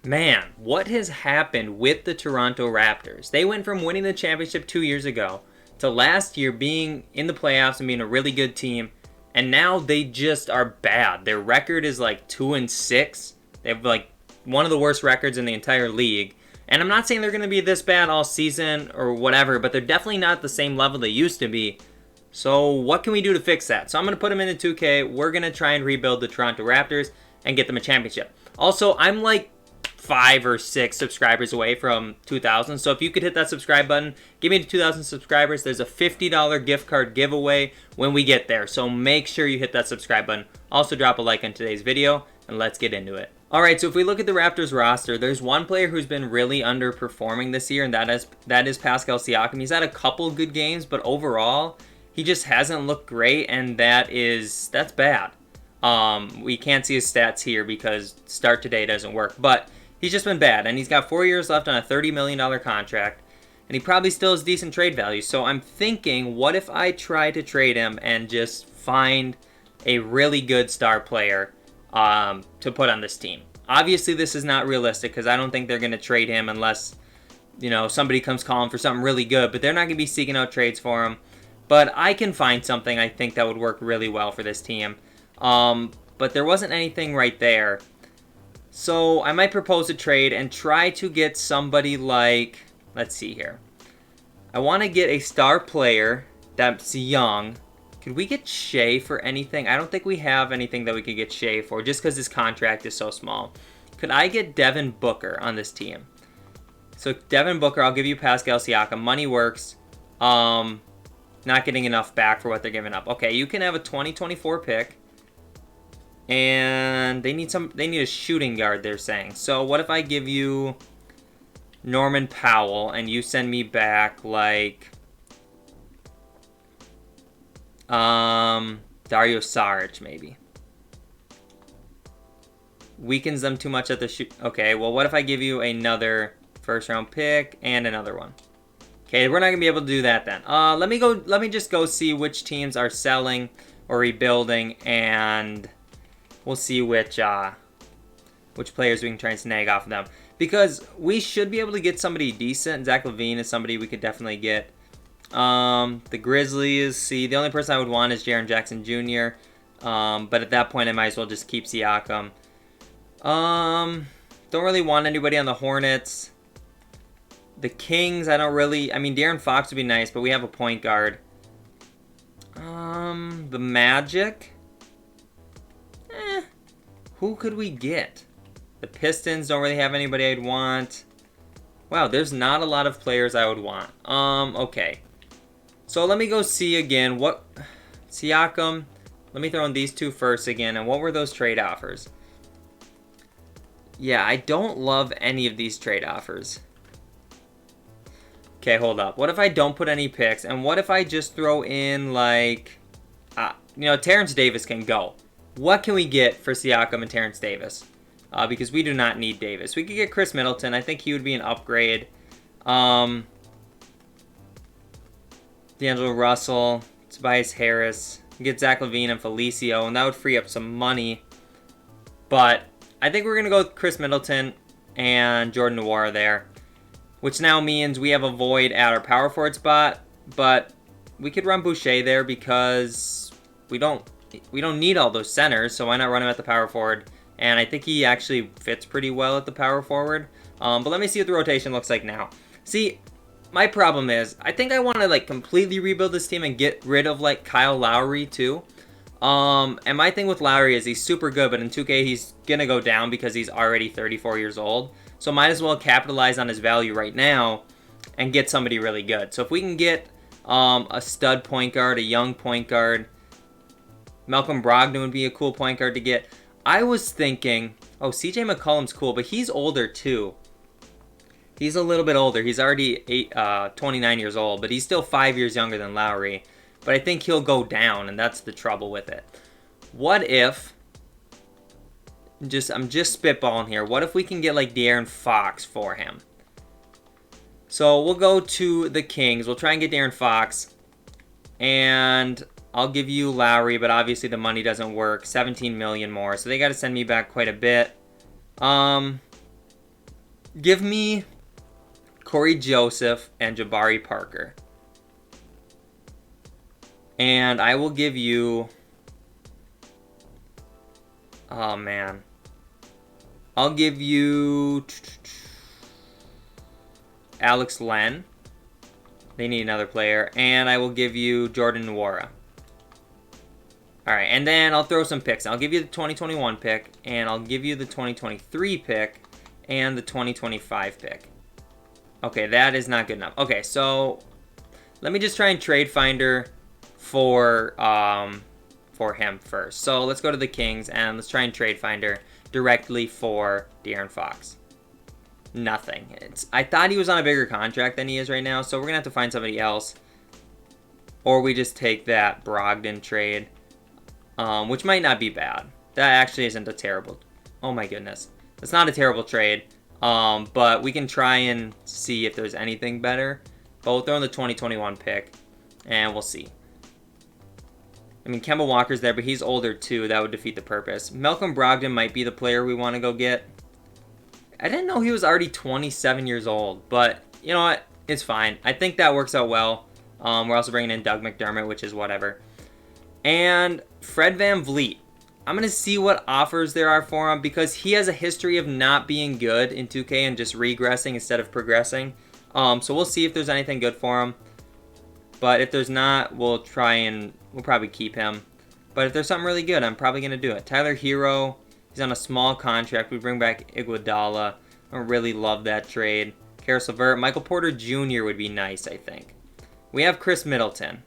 Man, what has happened with the Toronto Raptors? They went from winning the championship 2 years ago to last year being in the playoffs and being a really good team, and now they just are bad. Their record is like 2-6. They have like one of the worst records in the entire league. And I'm not saying they're going to be this bad all season or whatever, but they're definitely not at the same level they used to be. So what can we do to fix that? So I'm going to put them into 2K. We're going to try and rebuild the Toronto Raptors and get them a championship. Also, I'm like 5 or 6 subscribers away from 2,000. So if you could hit that subscribe button, give me to 2,000 subscribers. There's a $50 gift card giveaway when we get there. So make sure you hit that subscribe button. Also drop a like on today's video and let's get into it. Alright, so if we look at the Raptors roster, there's one player who's been really underperforming this year, and that is Pascal Siakam. He's had a couple good games, but overall, he just hasn't looked great, and that's bad. We can't see his stats here because start today doesn't work, but he's just been bad, and he's got 4 years left on a $30 million contract, and he probably still has decent trade value. So I'm thinking, what if I try to trade him and just find a really good star player to put on this team? Obviously, this is not realistic because I don't think they're going to trade him unless, somebody comes calling for something really good, but they're not going to be seeking out trades for him. But I can find something I think that would work really well for this team. But there wasn't anything right there. So I might propose a trade and try to get somebody like, let's see here. I want to get a star player that's young. Could we get Shea for anything? I don't think we have anything that we could get Shea for just because his contract is so small. Could I get Devin Booker on this team? So Devin Booker, I'll give you Pascal Siakam. Money works. Not getting enough back for what they're giving up. Okay, you can have a 2024 pick. And they need a shooting guard, they're saying. So what if I give you Norman Powell and you send me back like Dario Saric maybe? Weakens them too much at the shoot. Okay, well what if I give you another first round pick and another one? Okay, we're not gonna be able to do that then. Let me just go see which teams are selling or rebuilding, and we'll see which players we can try and snag off of them. Because we should be able to get somebody decent. Zach LaVine is somebody we could definitely get. The Grizzlies, the only person I would want is Jaren Jackson Jr. But at that point, I might as well just keep Siakam. Don't really want anybody on the Hornets. The Kings, De'Aaron Fox would be nice, but we have a point guard. The Magic. Who could we get? The Pistons don't really have anybody I'd want. Wow, there's not a lot of players I would want. Okay. So let me go see again what Siakam. Let me throw in these two first again. And what were those trade offers? Yeah, I don't love any of these trade offers. Okay, hold up. What if I don't put any picks? And what if I just throw in like, Terrence Davis can go. What can we get for Siakam and Terrence Davis? Because we do not need Davis. We could get Chris Middleton. I think he would be an upgrade. D'Angelo Russell, Tobias Harris. Get Zach LaVine and Felicio, and that would free up some money. But I think we're going to go with Chris Middleton and Jordan Nwora there, which now means we have a void at our power forward spot. But we could run Boucher there because we don't need all those centers, so why not run him at the power forward? And I think he actually fits pretty well at the power forward. But let me see what the rotation looks like now. See, my problem is, I think I want to completely rebuild this team and get rid of Kyle Lowry too. And my thing with Lowry is he's super good, but in 2K he's gonna go down because he's already 34 years old. So might as well capitalize on his value right now and get somebody really good. So if we can get a stud point guard, a young point guard, Malcolm Brogdon would be a cool point guard to get. I was thinking, CJ McCollum's cool, but he's older too. He's a little bit older. He's already 29 years old, but he's still 5 years younger than Lowry. But I think he'll go down, and that's the trouble with it. What if, I'm just spitballing here, what if we can get De'Aaron Fox for him? So we'll go to the Kings. We'll try and get De'Aaron Fox, and I'll give you Lowry, but obviously the money doesn't work. $17 million more, so they got to send me back quite a bit. Give me Corey Joseph and Jabari Parker. And I will give you... Oh, man. I'll give you... Alex Len. They need another player. And I will give you Jordan Nwora. Alright, and then I'll throw some picks. I'll give you the 2021 pick, and I'll give you the 2023 pick, and the 2025 pick. Okay, that is not good enough. Okay, so let me just try and trade finder for him first. So let's go to the Kings, and let's try and trade finder directly for De'Aaron Fox. Nothing. I thought he was on a bigger contract than he is right now, so we're going to have to find somebody else. Or we just take that Brogdon trade. Which might not be bad. That actually isn't a terrible... Oh my goodness. It's not a terrible trade. But we can try and see if there's anything better. But we'll throw in the 2021 pick. And we'll see. I mean, Kemba Walker's there, but he's older too. That would defeat the purpose. Malcolm Brogdon might be the player we want to go get. I didn't know he was already 27 years old. But, you know what? It's fine. I think that works out well. We're also bringing in Doug McDermott, which is whatever. And Fred VanVleet. I'm going to see what offers there are for him because he has a history of not being good in 2K and just regressing instead of progressing. So we'll see if there's anything good for him. But if there's not, we'll probably keep him. But if there's something really good, I'm probably going to do it. Tyler Hero, he's on a small contract. We bring back Iguodala. I really love that trade. Karis LeVert. Michael Porter Jr. would be nice, I think. We have Chris Middleton.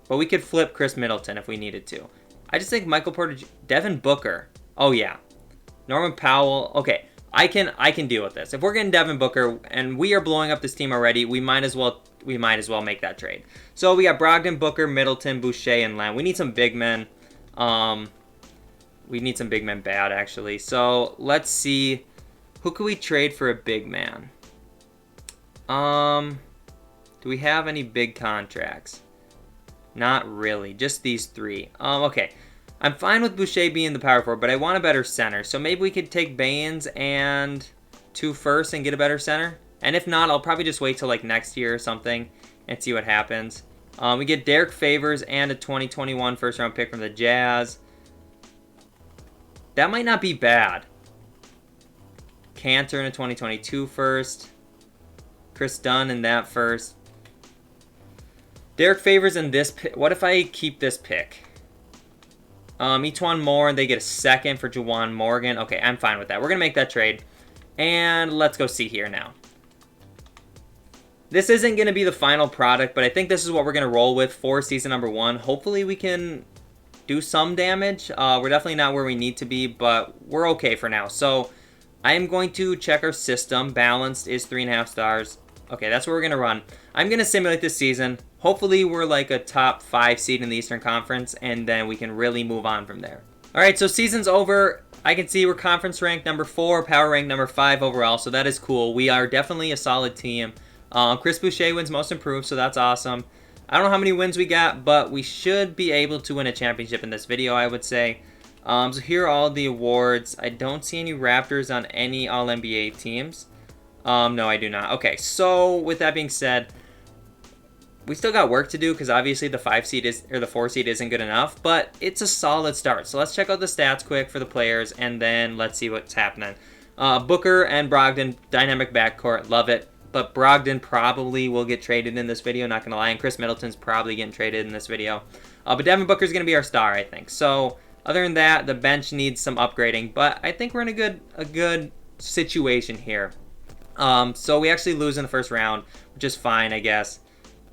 But we could flip Chris Middleton if we needed to. I just think Michael Porter... Devin Booker. Oh, yeah. Norman Powell. Okay, I can deal with this. If we're getting Devin Booker and we are blowing up this team already, we might as well make that trade. So we got Brogdon, Booker, Middleton, Boucher, and Lamb. We need some big men. We need some big men bad, actually. So let's see. Who could we trade for a big man? Do we have any big contracts? Not really. Just these three. Okay. I'm fine with Boucher being the power forward, but I want a better center. So maybe we could take Baines and 2 firsts and get a better center. And if not, I'll probably just wait till like next year or something and see what happens. We get Derek Favors and a 2021 first round pick from the Jazz. That might not be bad. Cantor in a 2022 first. Chris Dunn in that first. Derek Favors in this pick. What if I keep this pick? Etuan Moore, and they get a second for Juwan Morgan. Okay, I'm fine with that. We're going to make that trade. And let's go see here now. This isn't going to be the final product, but I think this is what we're going to roll with for season number 1. Hopefully we can do some damage. We're definitely not where we need to be, but we're okay for now. So I am going to check our system. Balanced is 3.5 stars. Okay, that's what we're going to run. I'm going to simulate this season. Hopefully we're like a top 5 seed in the Eastern Conference, and then we can really move on from there. All right, so season's over. I can see we're conference ranked number 4, power ranked number 5 overall, so that is cool. We are definitely a solid team. Chris Boucher wins most improved, so that's awesome. I don't know how many wins we got, but we should be able to win a championship in this video, I would say. So here are all the awards. I don't see any Raptors on any All-NBA teams. No, I do not. Okay, so with that being said, we still got work to do because obviously the 4 seed isn't good enough, but it's a solid start. So let's check out the stats quick for the players, and then let's see what's happening. Booker and Brogdon, dynamic backcourt, love it. But Brogdon probably will get traded in this video, not going to lie. And Chris Middleton's probably getting traded in this video. But Devin Booker's going to be our star, I think. So other than that, the bench needs some upgrading. But I think we're in a good situation here. So we actually lose in the first round, which is fine, I guess.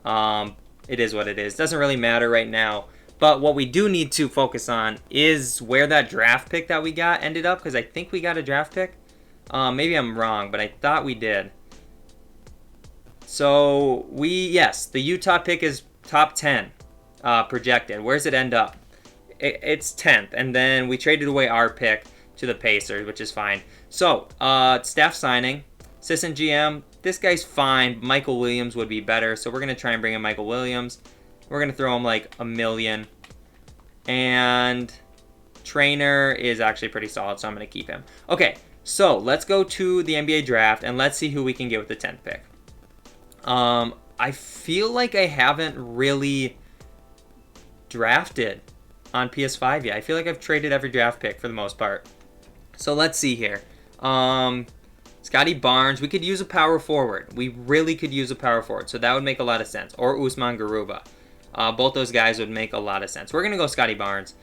It is what it is. Doesn't really matter right now. But what we do need to focus on is where that draft pick that we got ended up. Because I think we got a draft pick. Maybe I'm wrong, but I thought we did. So, yes, the Utah pick is top 10 projected. Where does it end up? It's 10th, and then we traded away our pick to the Pacers, which is fine. So, staff signing, assistant GM, this guy's fine. Michael Williams would be better, so we're going to try and bring in Michael Williams. We're going to throw him like $1 million. And trainer is actually pretty solid, so I'm going to keep him. Okay, So let's go to the NBA draft and let's see who we can get with the 10th pick. I feel like I haven't really drafted on PS5 yet. I feel like I've traded every draft pick for the most part. So let's see here. Scotty Barnes, we could use a power forward. We really could use a power forward, so that would make a lot of sense. Or Usman Garuba. Both those guys would make a lot of sense. We're going to go Scotty Barnes.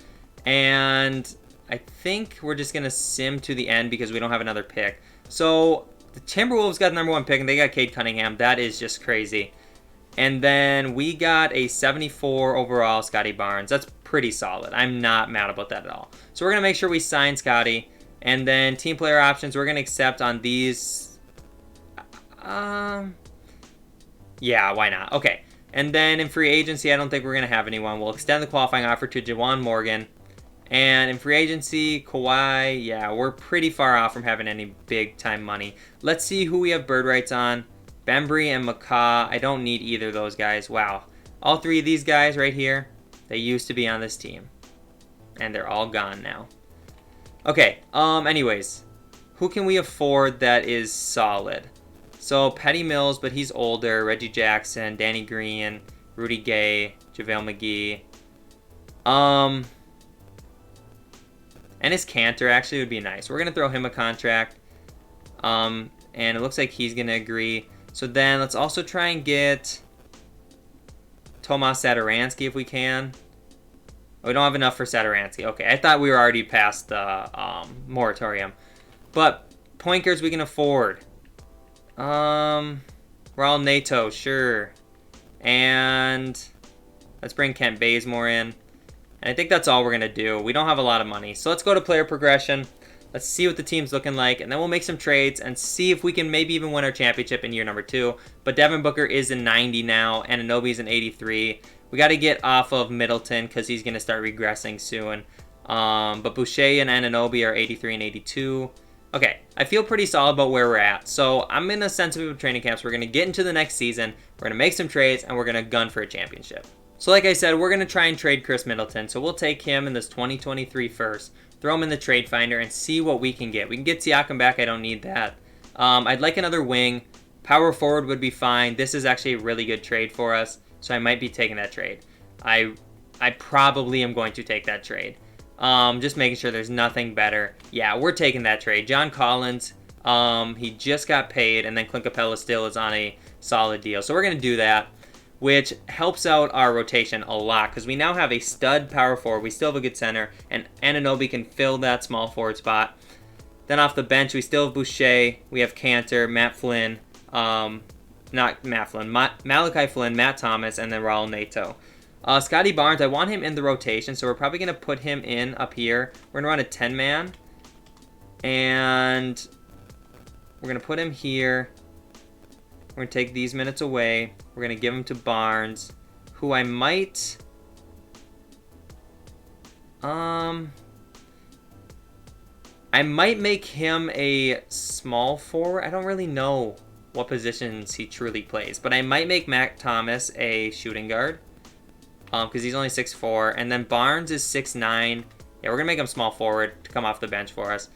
And I think we're just going to sim to the end because we don't have another pick. So the Timberwolves got the number 1 pick, and they got Cade Cunningham. That is just crazy. And then we got a 74 overall Scotty Barnes. That's pretty solid. I'm not mad about that at all. So we're going to make sure we sign Scotty. And then team player options, we're going to accept on these. Yeah, why not? Okay. And then in free agency, I don't think we're going to have anyone. We'll extend the qualifying offer to Jawan Morgan. And in free agency, Kawhi, yeah, we're pretty far off from having any big-time money. Let's see who we have bird rights on. Bembry and McCaw. I don't need either of those guys. Wow. All 3 of these guys right here, they used to be on this team. And they're all gone now. Okay, anyways. Who can we afford that is solid? So, Petty Mills, but he's older. Reggie Jackson, Danny Green, Rudy Gay, JaVale McGee. And his Cantor actually would be nice. We're going to throw him a contract. And it looks like he's going to agree. So then let's also try and get Tomas Satoransky if we can. Oh, we don't have enough for Satoransky. Okay, I thought we were already past the moratorium. But point guards we can afford. Raul Neto, sure. And let's bring Kent Bazemore in. And I think that's all we're going to do. We don't have a lot of money. So let's go to player progression. Let's see what the team's looking like. And then we'll make some trades and see if we can maybe even win our championship in year number 2. But Devin Booker is in 90 now. And Anunoby's in 83. We got to get off of Middleton because he's going to start regressing soon. But Boucher and Anunoby are 83 and 82. Okay, I feel pretty solid about where we're at. So I'm in a sense of training camps. We're going to get into the next season. We're going to make some trades. And we're going to gun for a championship. So like I said, we're going to try and trade Chris Middleton. So we'll take him in this 2023 first, throw him in the trade finder, and see what we can get. We can get Siakam back. I don't need that. I'd like another wing. Power forward would be fine. This is actually a really good trade for us, so I might be taking that trade. I probably am going to take that trade. Just making sure there's nothing better. Yeah, we're taking that trade. John Collins, he just got paid, and then Clint Capella still is on a solid deal. So we're going to do that, which helps out our rotation a lot because we now have a stud power forward. We still have a good center, and Anunoby can fill that small forward spot. Then off the bench, we still have Boucher. We have Cantor, Matt Flynn, not Matt Flynn, Malachi Flynn, Matt Thomas, and then Raul Neto. Scotty Barnes, I want him in the rotation, so we're probably going to put him in up here. We're going to run a 10-man, and we're going to put him here. We're going to take these minutes away. We're going to give them to Barnes, who I might... I might make him a small forward. I don't really know what positions he truly plays, but I might make Matt Thomas a shooting guard because he's only 6'4", and then Barnes is 6'9". Yeah, we're going to make him small forward to come off the bench for us.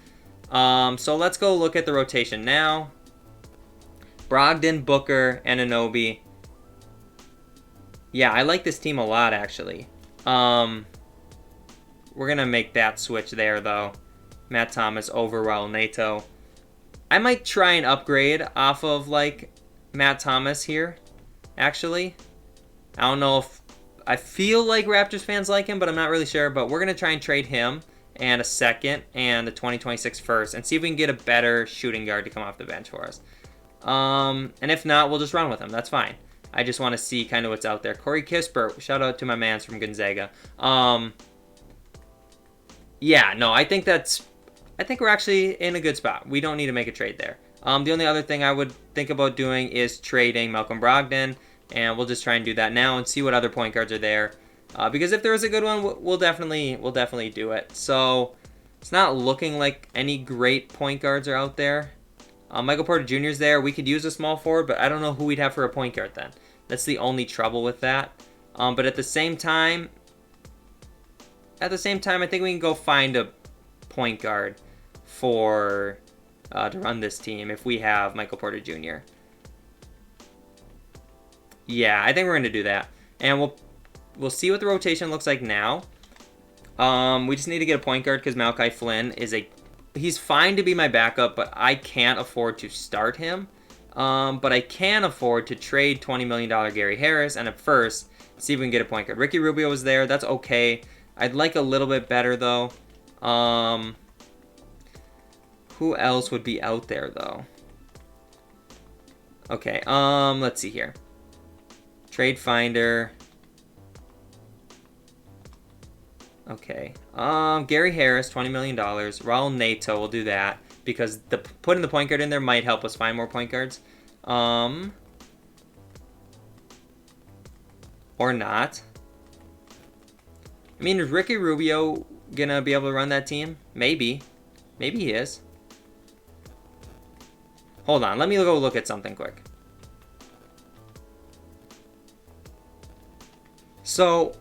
So let's go look at the rotation now. Brogdon, Booker, and Anunoby. Yeah, I like this team a lot, actually. We're going to make that switch there, though. Matt Thomas over Raul Neto. I might try and upgrade off of, like, Matt Thomas here, actually. I don't know if... I feel like Raptors fans like him, but I'm not really sure. But we're going to try and trade him and a second and the 2026 first and see if we can get a better shooting guard to come off the bench for us. And if not, we'll just run with him. That's fine. I just want to see kind of what's out there. Corey Kispert, shout out to my mans from Gonzaga. Yeah, no, I think we're actually in a good spot. We don't need to make a trade there. The only other thing I would think about doing is trading Malcolm Brogdon, and we'll just try and do that now and see what other point guards are there. Because if there is a good one, we'll definitely do it. So it's not looking like any great point guards are out there. Michael Porter Jr. is there. We could use a small forward, but I don't know who we'd have for a point guard then. That's the only trouble with that. But at the same time, I think we can go find a point guard for to run this team if we have Michael Porter Jr. Yeah, I think we're going to do that. And we'll see what the rotation looks like now. We just need to get a point guard because Malachi Flynn he's fine to be my backup, but I can't afford to start him. But I can afford to trade $20 million Gary Harris and at first see if we can get a point guard. Ricky Rubio was there. That's okay. I'd like a little bit better though. Who else would be out there though? Okay. Let's see here. Trade Finder. Okay. Gary Harris, $20 million. Raul Neto will do that because putting the point guard in there might help us find more point guards. Or not. I mean, is Ricky Rubio gonna be able to run that team? Maybe. Maybe he is. Hold on. Let me go look at something quick. So,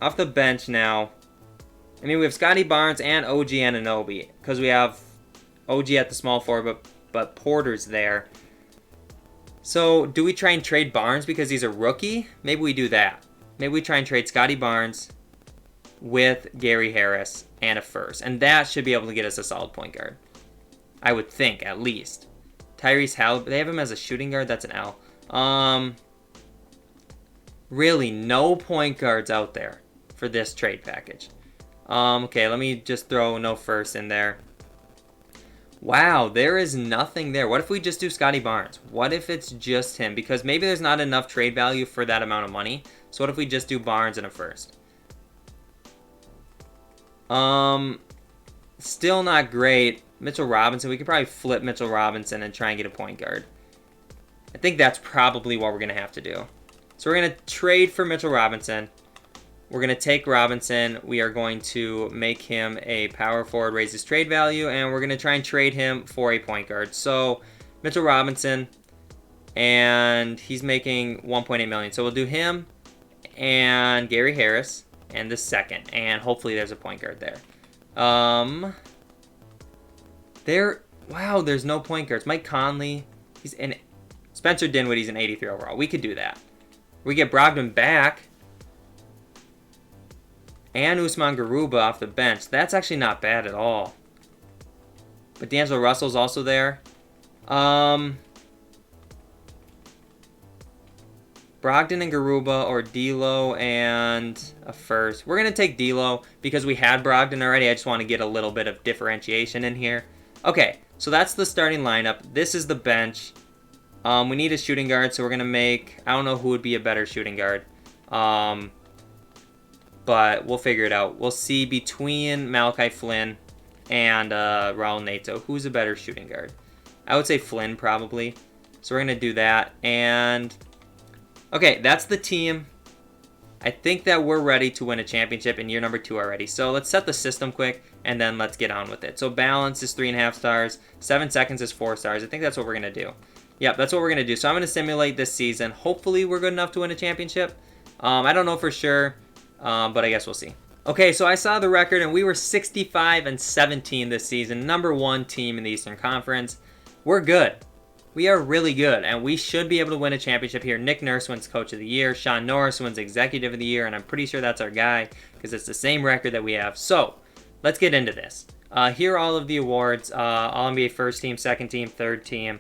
off the bench now, I mean, we have Scotty Barnes and OG Anunoby because we have OG at the small forward, but Porter's there. So, do we try and trade Barnes because he's a rookie? Maybe we do that. Maybe we try and trade Scotty Barnes with Gary Harris and a first. And that should be able to get us a solid point guard. I would think, at least. Tyrese Halliburton, they have him as a shooting guard. That's an L. Really, no point guards out there for this trade package. Okay, let me just throw no first in there. Wow, there is nothing there. What if we just do Scotty Barnes? What if it's just him? Because maybe there's not enough trade value for that amount of money. So what if we just do Barnes and a first? Still not great. Mitchell Robinson, we could probably flip Mitchell Robinson and try and get a point guard. I think that's probably what we're going to have to do. So we're going to trade for Mitchell Robinson. We're going to take Robinson. We are going to make him a power forward, raise his trade value, and we're going to try and trade him for a point guard. So Mitchell Robinson, and he's making $1.8 million. So we'll do him and Gary Harris and the second, and hopefully there's a point guard there. Wow, there's no point guards. Mike Conley, Spencer Dinwiddie's an 83 overall. We could do that. We get Brogdon back. And Usman Garuba off the bench. That's actually not bad at all. But D'Angelo Russell's also there. Brogdon and Garuba or D'Lo and a first. We're going to take D'Lo because we had Brogdon already. I just want to get a little bit of differentiation in here. Okay, so that's the starting lineup. This is the bench. We need a shooting guard, so we're going to make... I don't know who would be a better shooting guard. But we'll figure it out. We'll see between Malachi Flynn and Raul Neto. Who's a better shooting guard? I would say Flynn, probably. So we're going to do that. And... okay, that's the team. I think that we're ready to win a championship in year number 2 already. So let's set the system quick, and then let's get on with it. So balance is 3.5 stars. 7 seconds is 4 stars. I think that's what we're going to do. Yep, that's what we're going to do. So I'm going to simulate this season. Hopefully we're good enough to win a championship. I don't know for sure, but I guess we'll see. Okay, so I saw the record, and we were 65-17 this season. Number 1 team in the Eastern Conference. We're good. We are really good, and we should be able to win a championship here. Nick Nurse wins Coach of the Year. Sean Norris wins Executive of the Year, and I'm pretty sure that's our guy because it's the same record that we have. So, let's get into this. Here are all of the awards. All-NBA First Team, Second Team, Third Team,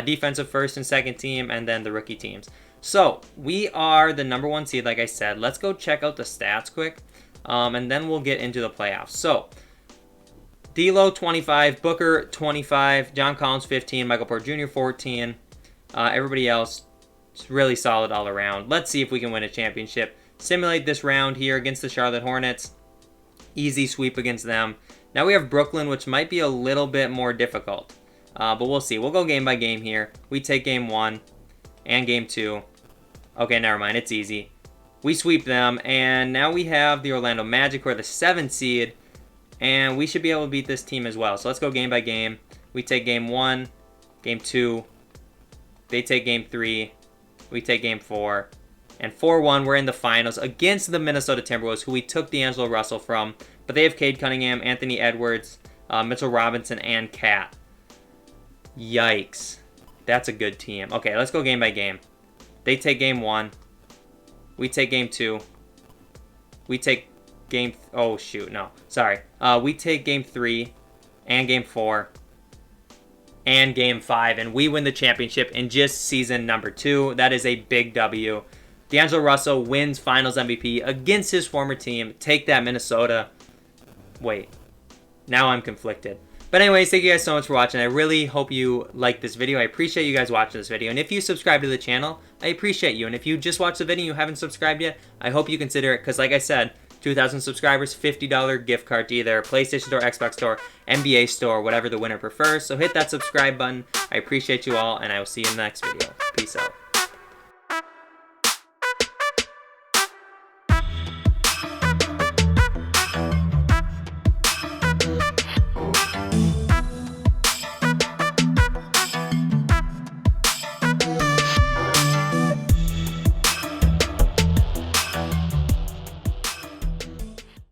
Defensive First and Second Team, and then the rookie teams. So, we are the number 1 seed, like I said. Let's go check out the stats quick, and then we'll get into the playoffs. So, D'Lo 25, Booker 25, John Collins 15, Michael Porter Jr. 14. Everybody else is really solid all around. Let's see if we can win a championship. Simulate this round here against the Charlotte Hornets. Easy sweep against them. Now we have Brooklyn, which might be a little bit more difficult. But we'll see. We'll go game by game here. We take game 1 and game 2. Okay, never mind. It's easy. We sweep them, and now we have the Orlando Magic, who are the 7th seed. And we should be able to beat this team as well. So let's go game by game. We take game 1, game 2. They take game 3. We take game 4. And 4-1, we're in the finals against the Minnesota Timberwolves, who we took D'Angelo Russell from. But they have Cade Cunningham, Anthony Edwards, Mitchell Robinson, and Cat. Yikes. That's a good team. Okay, let's go game by game. They take game 1. We take game 2. We take game... Oh, shoot. No. Sorry. We take game 3 and game 4 and game 5, and we win the championship in just season number 2. That is a big W. D'Angelo Russell wins Finals MVP against his former team. Take that, Minnesota. Wait. Now I'm conflicted. But anyways, thank you guys so much for watching. I really hope you liked this video. I appreciate you guys watching this video. And if you subscribe to the channel, I appreciate you. And if you just watched the video and you haven't subscribed yet, I hope you consider it. Because like I said, 2,000 subscribers, $50 gift card to either PlayStation Store, Xbox Store, NBA Store, whatever the winner prefers. So hit that subscribe button. I appreciate you all, and I will see you in the next video. Peace out.